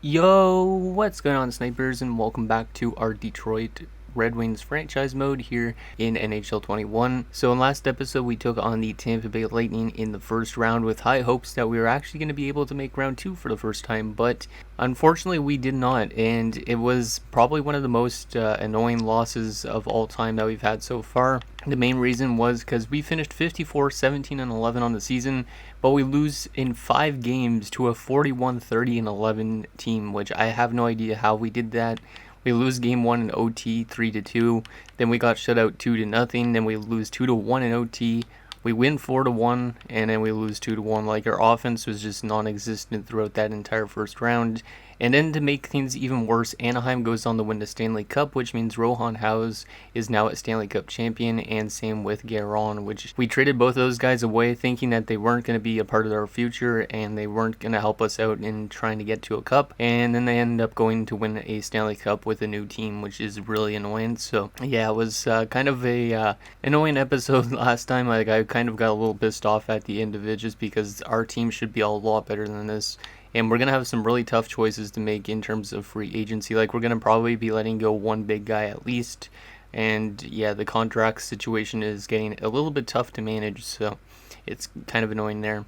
Yo, what's going on, snipers, and welcome back to our Detroit Red Wings franchise mode here in NHL 21. So in last episode, we took on the Tampa Bay Lightning in the first round with high hopes that we were actually going to be able to make round 2 for the first time, but unfortunately we did not, and it was probably one of the most annoying losses of all time that we've had so far. The main reason was because we finished 54, 17, and 11 on the season, but we lose in 5 games to a 41, 30, and 11 team, which I have no idea how we did that. We lose game 1 in OT 3-2, then we got shut out 2-0, then we lose 2-1 in OT. We win 4-1, and then we lose 2-1. Like, our offense was just non-existent throughout that entire first round. And then to make things even worse, Anaheim goes on to win the Stanley Cup, which means Rohan House is now a Stanley Cup champion, and same with Guerin, which we traded both those guys away thinking that they weren't going to be a part of our future and they weren't going to help us out in trying to get to a cup. And then they ended up going to win a Stanley Cup with a new team, which is really annoying. So yeah, it was kind of a annoying episode last time. Like, I kind of got a little pissed off at the end of it just because our team should be a lot better than this. And we're going to have some really tough choices to make in terms of free agency. Like, we're going to probably be letting go one big guy at least. And yeah, the contract situation is getting a little bit tough to manage, so it's kind of annoying there.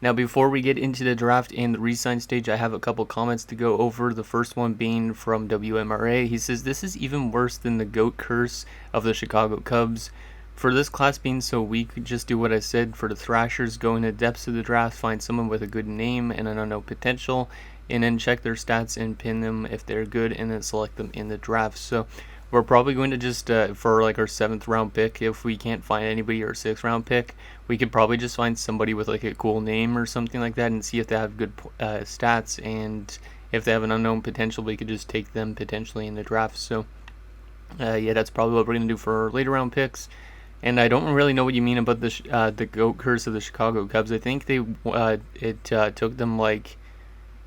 Now, before we get into the draft and the re-sign stage, I have a couple comments to go over. The first one being from WMRA. He says, "This is even worse than the GOAT curse of the Chicago Cubs. For this class being so weak, just do what I said. For the Thrashers, go in the depths of the draft, find someone with a good name and an unknown potential, and then check their stats and pin them if they're good, and then select them in the draft." So we're probably going to just, for like our 7th round pick, if we can't find anybody, or 6th round pick, we could probably just find somebody with like a cool name or something like that and see if they have good stats, and if they have an unknown potential, we could just take them potentially in the draft. So yeah, that's probably what we're going to do for our later round picks. And I don't really know what you mean about the GOAT curse of the Chicago Cubs. I think it took them like,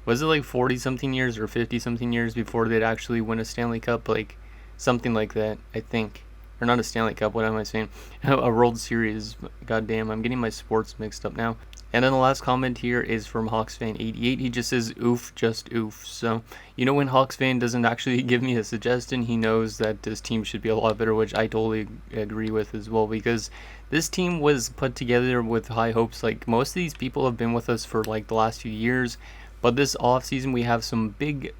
was it like 40-something years or 50-something years before they'd actually win a Stanley Cup? Like, something like that, I think. Or not a Stanley Cup, what am I saying? A World Series. God damn, I'm getting my sports mixed up now. And then the last comment here is from HawksFan88. He just says, "Oof, just oof." So, you know, when HawksFan doesn't actually give me a suggestion, he knows that this team should be a lot better, which I totally agree with as well, because this team was put together with high hopes. Like, most of these people have been with us for like the last few years, but this offseason we have some big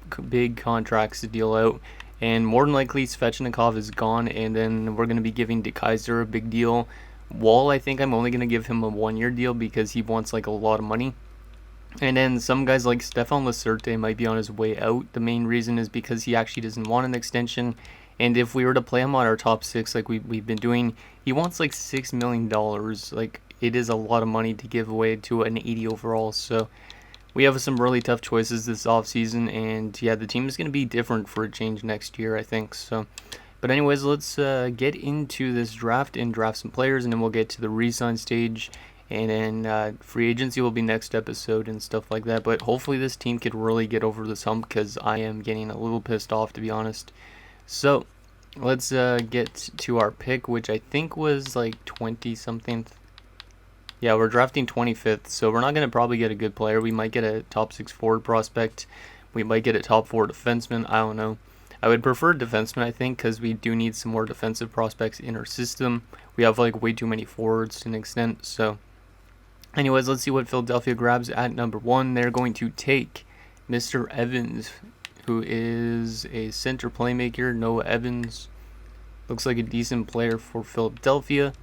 contracts to deal out. And more than likely, Svetchnikov is gone, and then we're going to be giving DeKaiser a big deal. Wall, I think I'm only going to give him a 1-year deal because he wants like a lot of money. And then some guys like Stefan Lozerte might be on his way out. The main reason is because he actually doesn't want an extension. And if we were to play him on our top 6 like we've been doing, he wants like $6 million. Like, it is a lot of money to give away to an 80 overall. So we have some really tough choices this offseason. And yeah, the team is going to be different for a change next year, I think. So, but anyways, let's get into this draft and draft some players, and then we'll get to the re-sign stage, and then free agency will be next episode and stuff like that. But hopefully this team could really get over this hump, because I am getting a little pissed off, to be honest. So let's get to our pick, which I think was like 20-something. Yeah, we're drafting 25th, so we're not going to probably get a good player. We might get a top 6 forward prospect. We might get a top 4 defenseman. I don't know. I would prefer defenseman, I think, because we do need some more defensive prospects in our system. We have like way too many forwards to an extent. So anyways, let's see what Philadelphia grabs at number 1. They're going to take Mr. Evans, who is a center playmaker. Noah Evans looks like a decent player for Philadelphia.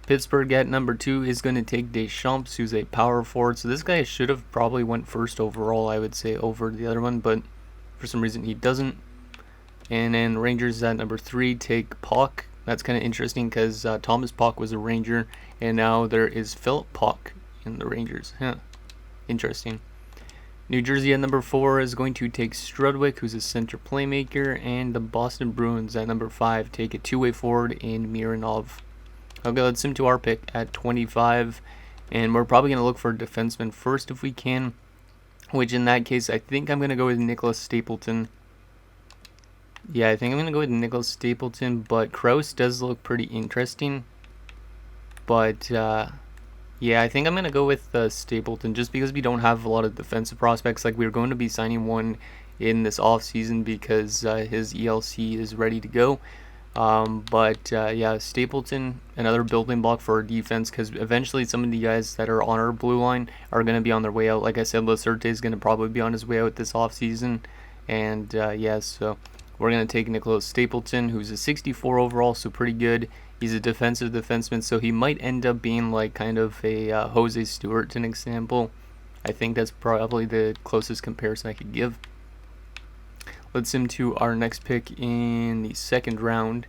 Pittsburgh at number 2 is going to take Deschamps, who's a power forward. So this guy should have probably went first overall, I would say, over the other one, but for some reason he doesn't. And then Rangers at number 3 take Puck. That's kind of interesting because Thomas Puck was a Ranger, and now there is Philip Puck in the Rangers. Interesting. New Jersey at number 4 is going to take Strudwick, who's a center playmaker, and the Boston Bruins at number 5 take a two-way forward in Mironov. Okay, let's into our pick at 25, and we're probably going to look for a defenseman first if we can, which in that case, I think I'm going to go with Nicholas Stapleton. Yeah, I think I'm going to go with Nicholas Stapleton, but Krause does look pretty interesting. But, yeah, I think I'm going to go with Stapleton just because we don't have a lot of defensive prospects. Like, we were going to be signing one in this off season because his ELC is ready to go. Yeah, Stapleton, another building block for our defense, because eventually some of the guys that are on our blue line are going to be on their way out. Like I said, Lozerte is going to probably be on his way out this offseason. And yeah, so we're going to take Nicholas Stapleton, who's a 64 overall, so pretty good. He's a defensive defenseman, so he might end up being like kind of a Jose Stewart, to an example. I think that's probably the closest comparison I could give. Let's into our next pick in the second round.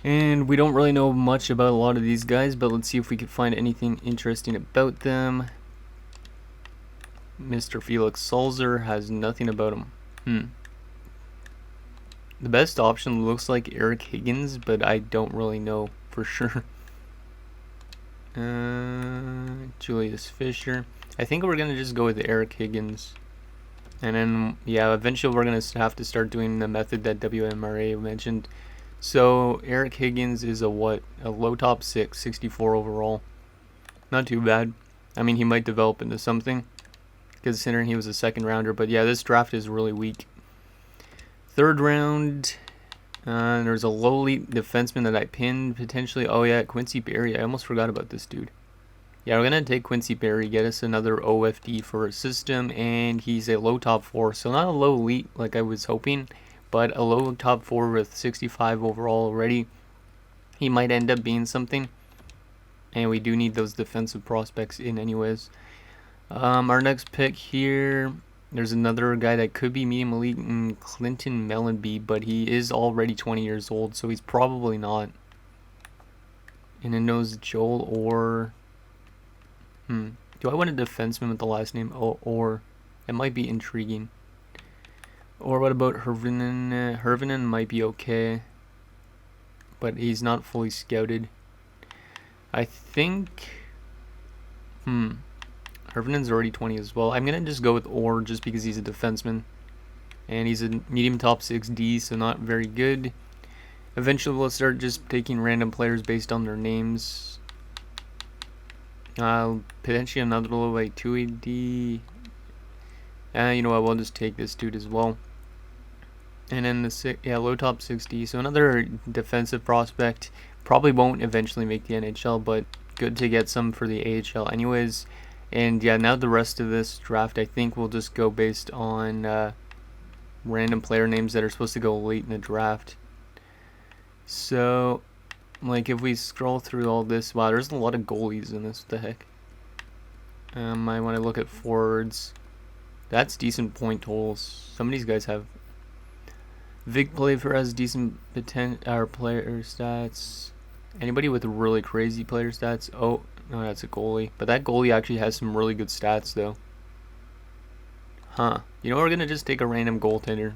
And we don't really know much about a lot of these guys, but let's see if we can find anything interesting about them. Mr. Felix Salzer has nothing about him. The best option looks like Eric Higgins, but I don't really know for sure. Julius Fisher. I think we're going to just go with Eric Higgins. And then, yeah, eventually we're going to have to start doing the method that WMRA mentioned. So, Eric Higgins is a what? A low top 6, 64 overall. Not too bad. I mean, he might develop into something, considering he was a second rounder. But yeah, this draft is really weak. Third round, there's a lowly defenseman that I pinned, potentially. Oh yeah, Quincy Perry. I almost forgot about this dude. Yeah, we're going to take Quincy Perry, get us another OFD for a system, and he's a low top 4. So not a low elite like I was hoping, but a low top 4 with 65 overall already. He might end up being something, and we do need those defensive prospects in anyways. Our next pick here, there's another guy that could be medium elite in Clinton Mellenby, but he is already 20 years old, so he's probably not. And it knows Joel or... Do I want a defenseman with the last name or? It might be intriguing. Or what about Hervinen? Hervinen might be okay, but he's not fully scouted. I think... Hervinen's already 20 as well. I'm going to just go with Orr just because he's a defenseman. And he's a medium top 6D, so not very good. Eventually we'll start just taking random players based on their names. Potentially another low like 2AD. You know what, we'll just take this dude as well. And then the low top 6D. So another defensive prospect. Probably won't eventually make the NHL, but good to get some for the AHL anyways. And yeah, now the rest of this draft, I think we'll just go based on random player names that are supposed to go late in the draft. So, like, if we scroll through all this, wow, there's a lot of goalies in this. What the heck? I want to look at forwards. That's decent point totals. Some of these guys have. Vic Playfair has decent player stats. Anybody with really crazy player stats? Oh, no, that's a goalie. But that goalie actually has some really good stats, though. You know, we're going to just take a random goaltender.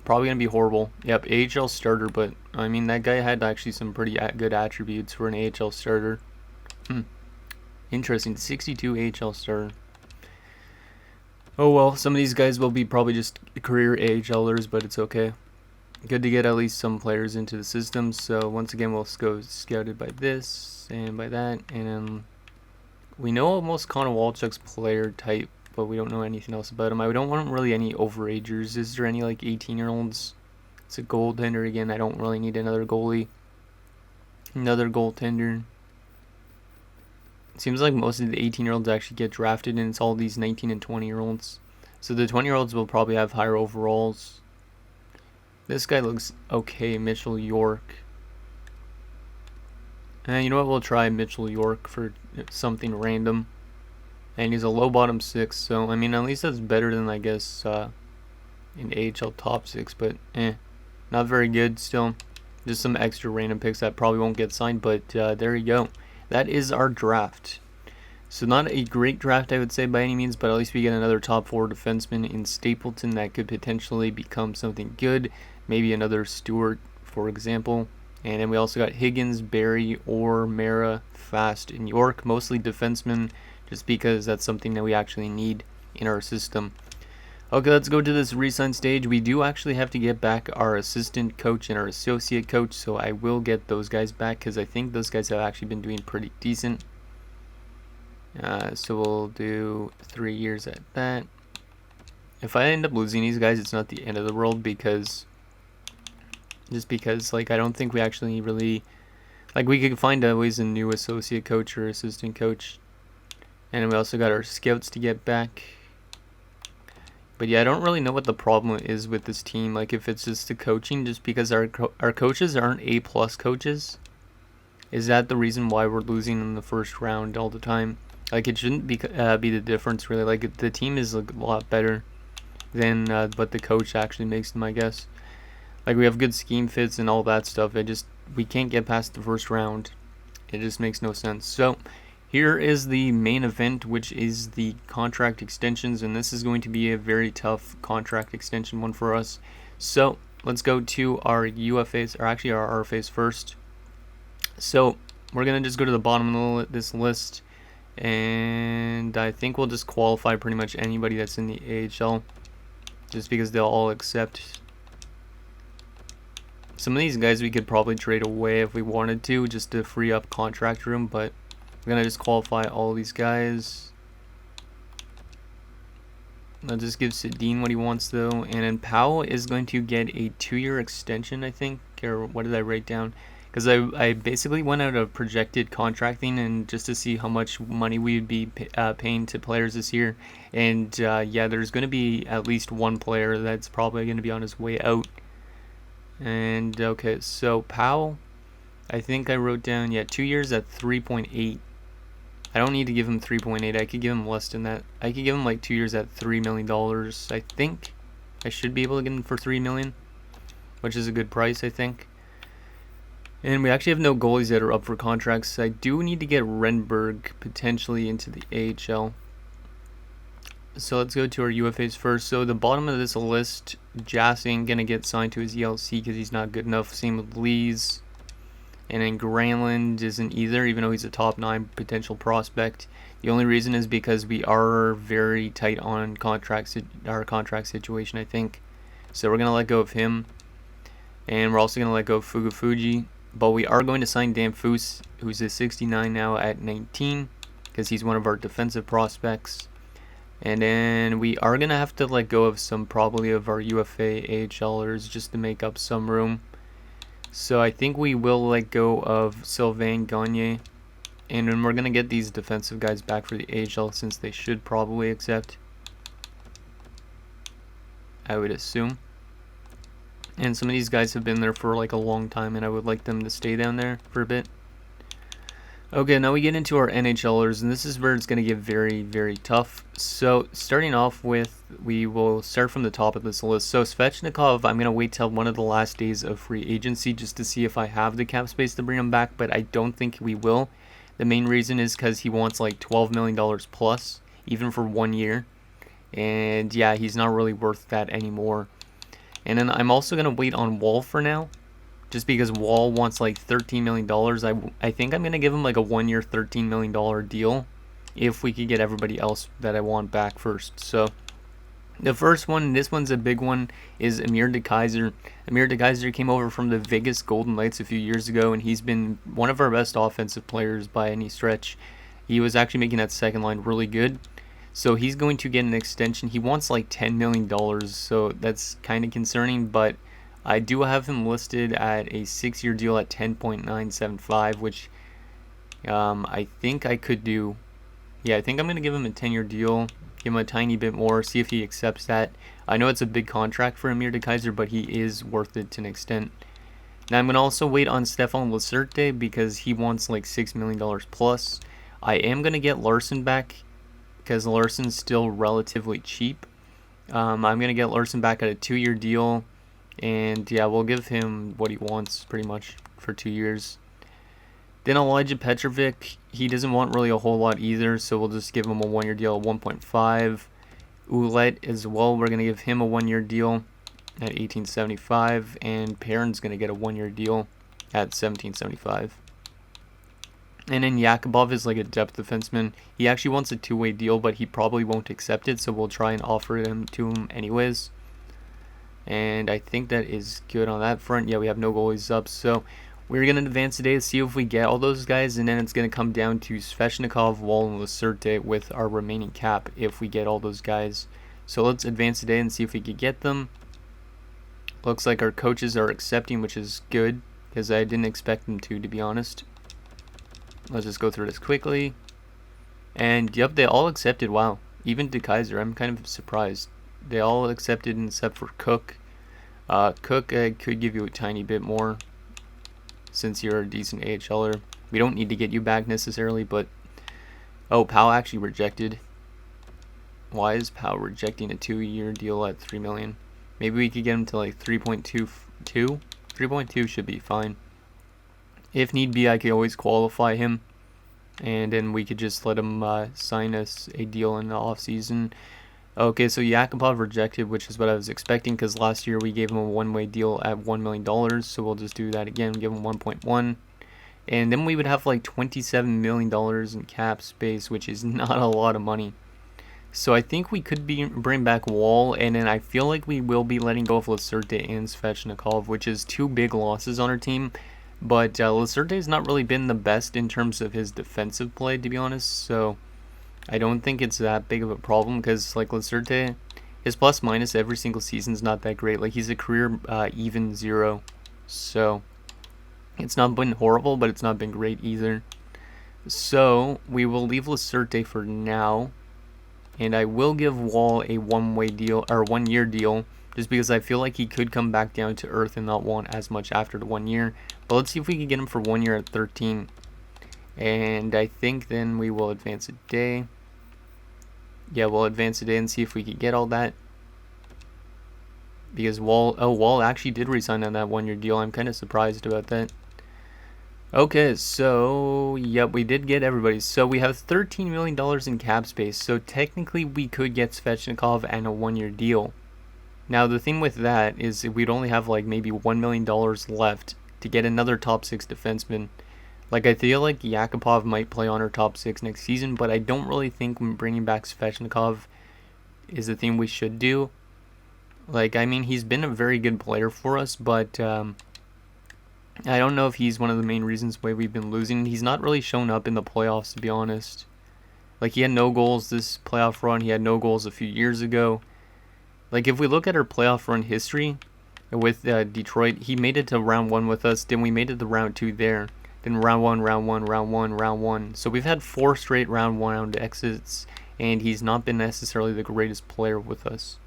Probably going to be horrible. Yep, AHL starter, but, I mean, that guy had actually some pretty good attributes for an AHL starter. Interesting. 62 AHL starter. Oh, well, some of these guys will be probably just career AHLers, but it's okay. Good to get at least some players into the system. So, once again, we'll go scouted by this and by that. And then we know almost Connor Walchuk's player type, but we don't know anything else about him. I don't want really any overagers. Is there any like 18-year-olds? It's a goaltender again. I don't really need another goalie. Another goaltender. It seems like most of the 18-year-olds actually get drafted, and it's all these 19 and 20-year-olds. So the 20-year-olds will probably have higher overalls. This guy looks okay, Mitchell York. And you know what? We'll try Mitchell York for something random. And he's a low bottom 6, so I mean at least that's better than I guess in AHL top 6, but not very good still. Just some extra random picks that probably won't get signed, but there you go. That is our draft. So not a great draft, I would say, by any means, but at least we get another top 4 defenseman in Stapleton that could potentially become something good. Maybe another Stewart, for example. And then we also got Higgins, Barry, Orr, Mara, Fast, and York. Mostly defensemen, just because that's something that we actually need in our system. Okay, let's go to this resign stage. We do actually have to get back our assistant coach and our associate coach, so I will get those guys back because I think those guys have actually been doing pretty decent. So we'll do 3 years at that. if I end up losing these guys, it's not the end of the world, because like I don't think we actually really, like, we could find always a new associate coach or assistant coach, and we also got our scouts to get back. But yeah, I don't really know what the problem is with this team. Like, if it's just the coaching, just because our coaches aren't A+ coaches. Is that the reason why we're losing in the first round all the time? Like, it shouldn't be the difference, really. Like, the team is a lot better than what the coach actually makes them, I guess. Like, we have good scheme fits and all that stuff. We can't get past the first round. It just makes no sense. So, here is the main event, which is the contract extensions, and this is going to be a very tough contract extension one for us. So, let's go to our UFAs, or actually our RFAs first. So, we're going to just go to the bottom of this list, and I think we'll just qualify pretty much anybody that's in the AHL, just because they'll all accept. Some of these guys we could probably trade away if we wanted to, just to free up contract room, but we're going to just qualify all these guys. I'll just give Sedin what he wants, though, and then Powell is going to get a 2-year extension, I think, or what did I write down? Because I basically went out of projected contracting, and just to see how much money we would be paying to players this year. And yeah, there's going to be at least one player that's probably going to be on his way out. And okay, so Powell, I think I wrote down, yeah, 2 years at 3.8. I don't need to give him 3.8. I could give him less than that. I could give him like 2 years at $3 million. I think I should be able to get him for $3 million, which is a good price, I think. And we actually have no goalies that are up for contracts. I do need to get Renberg potentially into the AHL. So let's go to our UFAs first. So the bottom of this list, Jass ain't going to get signed to his ELC because he's not good enough. Same with Lees. And then Granlund isn't either, even though he's a top 9 potential prospect. The only reason is because we are very tight on our contract situation, I think. So we're going to let go of him. And we're also going to let go of Fuji. But we are going to sign Dan Foose, who's a 69 now at 19, because he's one of our defensive prospects. And then we are going to have to let go of probably of our UFA AHLers just to make up some room. So I think we will let go of Sylvain Gagne. And then we're going to get these defensive guys back for the AHL, since they should probably accept, I would assume. And some of these guys have been there for like a long time, and I would like them to stay down there for a bit. Okay, now we get into our NHLers, and this is where it's going to get very, very tough. So, starting off with, we will start from the top of this list. So, Svetchnikov, I'm going to wait till one of the last days of free agency just to see if I have the cap space to bring him back, but I don't think we will. The main reason is because he wants like $12 million plus, even for 1 year. And yeah, he's not really worth that anymore. And then I'm also going to wait on Wall for now, just because Wall wants like $13 million. I think I'm going to give him like a 1 year $13 million deal if we could get everybody else that I want back first. So the first one, this one's a big one, is Amir DeKaiser. Amir DeKaiser came over from the Vegas Golden Knights a few years ago, and he's been one of our best offensive players by any stretch. He was actually making that second line really good. So he's going to get an extension. He wants like $10 million, so that's kind of concerning, but I do have him listed at a 6-year deal at 10.975, which I think I could do. Yeah, I think I'm going to give him a 10-year deal, give him a tiny bit more, see if he accepts that. I know it's a big contract for Amir DeKaiser, but he is worth it to an extent. Now I'm going to also wait on Stefan Lozerte because he wants like $6 million plus. I am going to get Larson back, because Larson's still relatively cheap. I'm going to get Larson back at a 2-year deal, and yeah, we'll give him what he wants pretty much for 2 years. Then Elijah Petrovic, he doesn't want really a whole lot either, so we'll just give him a 1-year deal at 1.5. Ouellette as well, we're going to give him a 1-year deal at 18.75, and Perrin's going to get a 1-year deal at 17.75. And then Yakubov is like a depth defenseman. He actually wants a 2-way deal, but he probably won't accept it, so we'll try and offer it to him anyways. And I think that is good on that front. Yeah, we have no goalies up, so we're going to advance today to see if we get all those guys, and then it's going to come down to Svechnikov, Wall, and Lozerte with our remaining cap if we get all those guys. So let's advance today and see if we could get them. Looks like our coaches are accepting, which is good, because I didn't expect them to be honest. Let's just go through this quickly. And yep, they all accepted. Wow. Even De Kaiser, I'm kind of surprised. They all accepted except for Cook. Cook could give you a tiny bit more since you're a decent AHLer. We don't need to get you back necessarily, but... Oh, Powell actually rejected. Why is Powell rejecting a 2-year deal at $3 million? Maybe we could get him to like 3.22. 3.2 should be fine. If need be, I could always qualify him, and then we could just let him sign us a deal in the off season. Okay, so Yakupov rejected, which is what I was expecting, because last year we gave him a one-way deal at $1 million, so we'll just do that again, give him 1.1. And then we would have like $27 million in cap space, which is not a lot of money. So I think we could bring back Wall, and then I feel like we will be letting go of Lozerte and Svetchnikov, which is 2 big losses on our team. But Lozerte has not really been the best in terms of his defensive play, to be honest. So I don't think it's that big of a problem, because like Lozerte, his plus minus every single season is not that great. Like he's a career even 0. So it's not been horrible, but it's not been great either. So we will leave Lozerte for now. And I will give Wall a one-way deal, or 1-year deal, just because I feel like he could come back down to earth and not want as much after the 1 year. But let's see if we can get him for 1 year at 13. And I think then we will advance a day. Yeah, we'll advance a day and see if we can get all that. Because Wall actually did resign on that 1-year deal. I'm kind of surprised about that. Okay, so, yep, we did get everybody. So we have $13 million in cap space, so technically we could get Svetchnikov and a 1-year deal. Now, the thing with that is we'd only have, like, maybe $1 million left to get another top 6 defenseman. Like, I feel like Yakupov might play on our top 6 next season, but I don't really think bringing back Svetchnikov is the thing we should do. Like, I mean, he's been a very good player for us, but... I don't know if he's one of the main reasons why we've been losing. He's not really shown up in the playoffs, to be honest. Like, he had no goals this playoff run. He had no goals a few years ago. Like, if we look at our playoff run history with Detroit, he made it to round 1 with us. Then we made it to round 2 there. Then round 1, round 1, round 1, round 1. So we've had 4 straight round 1 exits, and he's not been necessarily the greatest player with us.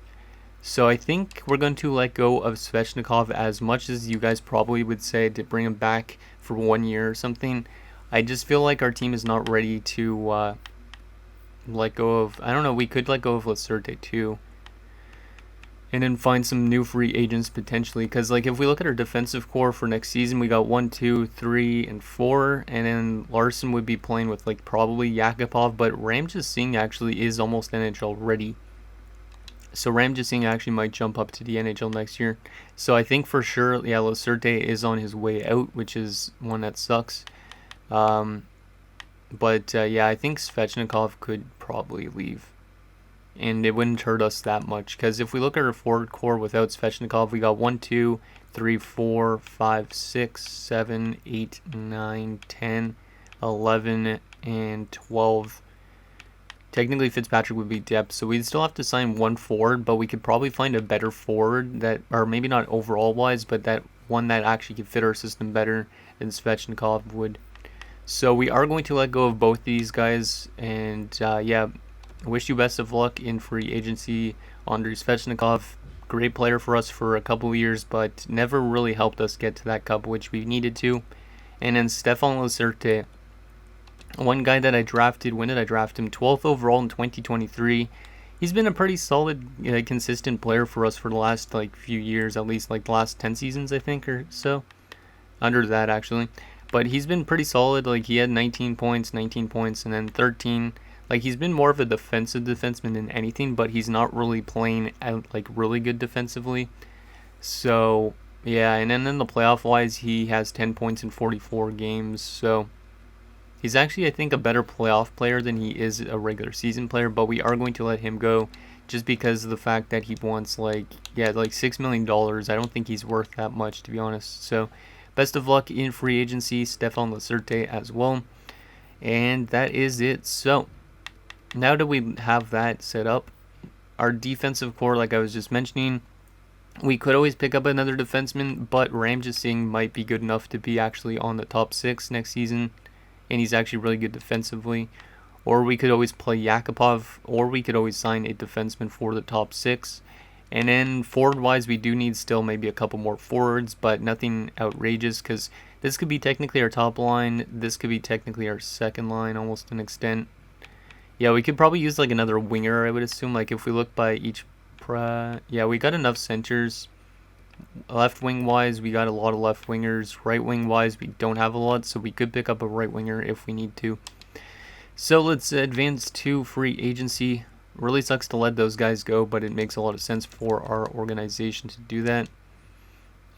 So I think we're going to let go of Svetchnikov, as much as you guys probably would say to bring him back for 1 year or something. I just feel like our team is not ready to let go of... I don't know, we could let go of Lozerte too. And then find some new free agents potentially. Because like if we look at our defensive core for next season, we got 1, 2, 3, and 4. And then Larson would be playing with like probably Yakupov. But Ramjas Singh actually is almost NHL ready. So Ramjas Singh actually might jump up to the NHL next year. So I think for sure, yeah, Lozerte is on his way out, which is one that sucks. Yeah, I think Svetchnikov could probably leave. And it wouldn't hurt us that much. Because if we look at our forward core without Svetchnikov, we got 1, 2, 3, 4, 5, 6, 7, 8, 9, 10, 11, and 12. Technically, Fitzpatrick would be depth, so we'd still have to sign 1 forward, but we could probably find a better forward that, or maybe not overall wise, but that one that actually could fit our system better than Svetchnikov would. So we are going to let go of both these guys, and yeah, I wish you best of luck in free agency. Andrei Svetchnikov, great player for us for a couple of years, but never really helped us get to that cup, which we needed to. And then Stefan Lozerte. One guy that I drafted, when did I draft him? 12th overall in 2023. He's been a pretty solid, consistent player for us for the last like few years, at least like the last 10 seasons, I think, or so. Under that, actually. But he's been pretty solid. Like, he had 19 points, and then 13. Like, he's been more of a defensive defenseman than anything, but he's not really playing out, like, really good defensively. So, yeah, and then in the playoff-wise, he has 10 points in 44 games, so... He's actually, I think, a better playoff player than he is a regular season player, but we are going to let him go just because of the fact that he wants, like $6 million. I don't think he's worth that much, to be honest. So, best of luck in free agency, Stefan Lozerte as well. And that is it. So, now that we have that set up, Our defensive core, like I was just mentioning, we could always pick up another defenseman, but Ramjit Singh might be good enough to be actually on the top 6 next season, and he's actually really good defensively. Or we could always play Yakupov, or we could always sign a defenseman for the top 6. And then forward-wise, we do need still maybe a couple more forwards, but nothing outrageous, because this could be technically our top line. This could be technically our second line, almost to an extent. Yeah, we could probably use like another winger, I would assume. Like if we look by each... yeah, we got enough centers. Left wing wise, we got a lot of left wingers. Right wing wise, we don't have a lot, so we could pick up a right winger if we need to. So let's advance to free agency. Really sucks to let those guys go, but it makes a lot of sense for our organization to do that.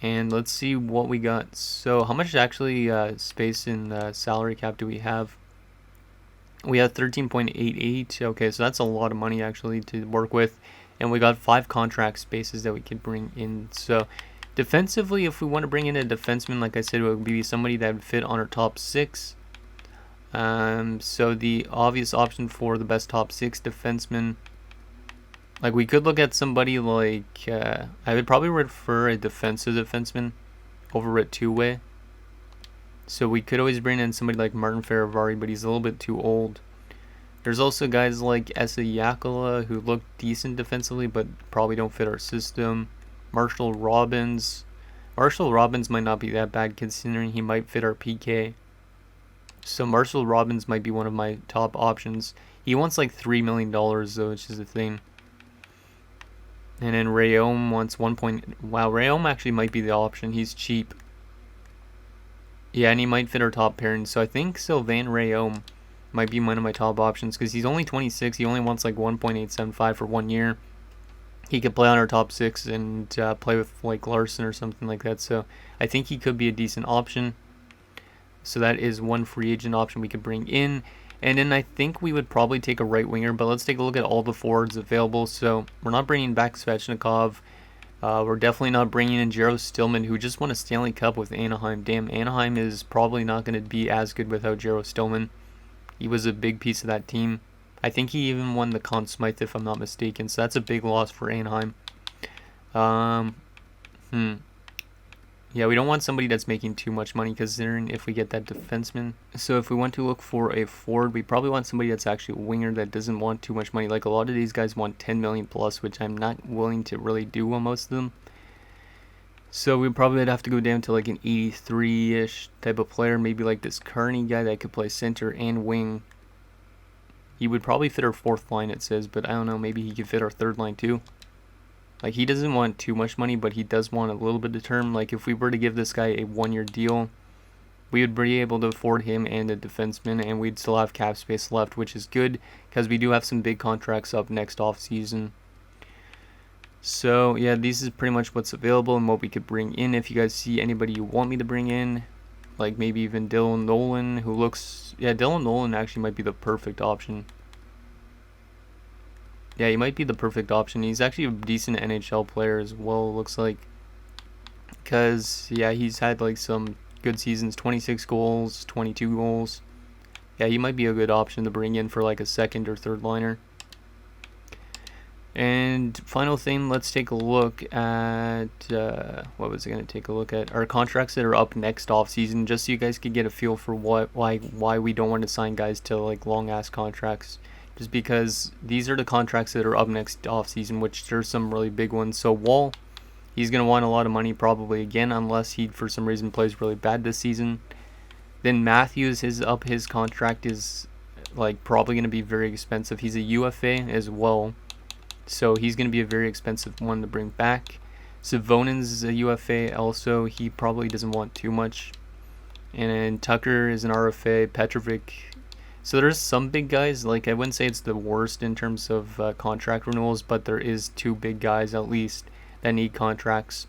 And let's see what we got. So how much actually space in salary cap do we have? We have 13.88. Okay, so that's a lot of money actually to work with. And we got 5 contract spaces that we could bring in. So defensively, if we want to bring in a defenseman, like I said, it would be somebody that would fit on our top 6. So the obvious option for the best top 6 defenseman, like we could look at somebody like, I would probably prefer a defensive defenseman over a two-way. So we could always bring in somebody like Martin Faravari, but he's a little bit too old. There's also guys like Esa Yakula who look decent defensively, but probably don't fit our system. Marshall Robbins might not be that bad considering he might fit our PK. So Marshall Robbins might be one of my top options. He wants like $3 million though, which is the thing. And then Rayom wants 1 point. Wow, Rayom actually might be the option. He's cheap. Yeah, and he might fit our top pairing. So I think Sylvain Rayom might be one of my top options because he's only 26. He only wants like 1.875 for 1 year. He could play on our top 6 and play with like Larson or something like that. So I think he could be a decent option. So that is one free agent option we could bring in. And then I think we would probably take a right winger, but let's take a look at all the forwards available. So we're not bringing back Svetchnikov. We're definitely not bringing in Jaro Stillman, who just won a Stanley Cup with Anaheim. Damn, Anaheim is probably not going to be as good without Jaro Stillman. He was a big piece of that team. I think he even won the Conn Smythe, if I'm not mistaken. So that's a big loss for Anaheim. Yeah, we don't want somebody that's making too much money considering if we get that defenseman. So if we want to look for a forward, we probably want somebody that's actually a winger that doesn't want too much money. Like a lot of these guys want 10 million plus, which I'm not willing to really do on most of them. So we probably would have to go down to like an 83-ish type of player. Maybe like this Kearney guy that could play center and wing. He would probably fit our 4th line, it says, but I don't know. Maybe he could fit our 3rd line too. Like, he doesn't want too much money, but he does want a little bit of term. Like, if we were to give this guy a 1-year deal, we would be able to afford him and a defenseman, and we'd still have cap space left, which is good, because we do have some big contracts up next offseason. So, yeah, this is pretty much what's available and what we could bring in. If you guys see anybody you want me to bring in, like maybe even Dylan Nolan, who looks... Yeah, Dylan Nolan actually might be the perfect option. Yeah, he might be the perfect option. He's actually a decent NHL player as well, looks like. Because, yeah, he's had like some good seasons. 26 goals, 22 goals. Yeah, he might be a good option to bring in for like a 2nd or 3rd liner. And final thing, let's take a look at... what was I going to take a look at? Our contracts that are up next offseason, just so you guys could get a feel for why we don't want to sign guys to like long-ass contracts. Just because these are the contracts that are up next offseason, which there's some really big ones. So Wall, he's going to want a lot of money probably again, unless he for some reason plays really bad this season. Then Matthews, his contract is like probably going to be very expensive. He's a UFA as well, so he's going to be a very expensive one to bring back. Savonen's a UFA also. He probably doesn't want too much. And then Tucker is an RFA. Petrovic. So there's some big guys, like I wouldn't say it's the worst in terms of contract renewals, but there is 2 big guys at least that need contracts.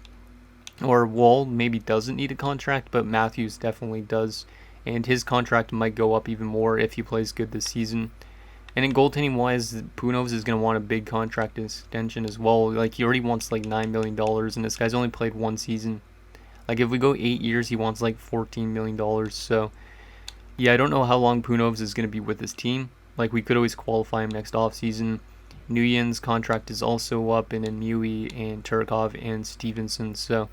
Or Wall maybe doesn't need a contract, but Matthews definitely does. And his contract might go up even more if he plays good this season. And in goaltending wise, Punovs is going to want a big contract extension as well. Like he already wants like $9 million, and this guy's only played 1 season. Like if we go 8 years, he wants like $14 million, so... Yeah, I don't know how long Punovs is going to be with this team. Like, we could always qualify him next offseason. Nguyen's contract is also up, and then Mui and Turkov and Stevenson. So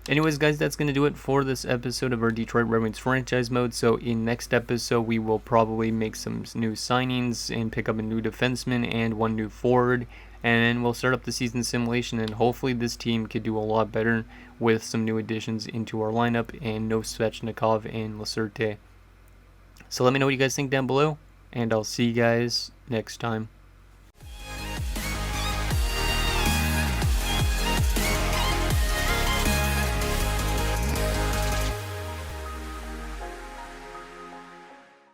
anyways, guys, that's going to do it for this episode of our Detroit Red Wings franchise mode. So in next episode, we will probably make some new signings and pick up a new defenseman and one new forward. And then we'll start up the season simulation, and hopefully this team could do a lot better with some new additions into our lineup and no Svetchnikov and Lozerte. So let me know what you guys think down below, and I'll see you guys next time.